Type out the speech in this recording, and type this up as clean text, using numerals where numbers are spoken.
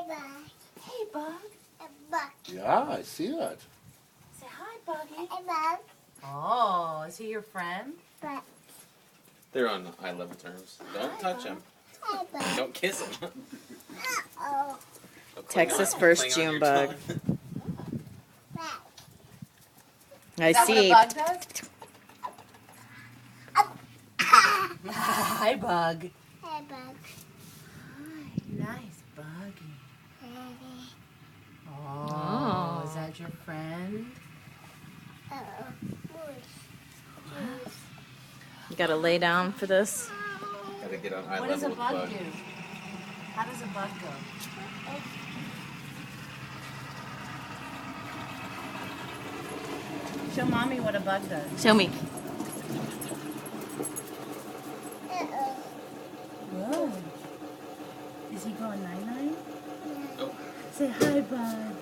Hey, Bug. Yeah, I see that. Say hi, Buggy. Oh, is he your friend? They're on eye level terms. Don't touch him. Don't kiss him. Texas first June bug. I Is that see. what a bug does? Hi, Bug. Hi, nice Buggy. Oh, is that your friend? You gotta lay down for this. Gotta get on eye What does a level with bug bug. do? How does a bug go? Show Mommy what a bug does. Show me. Whoa. Is he going 9-9? Oh. Say hi, Bug.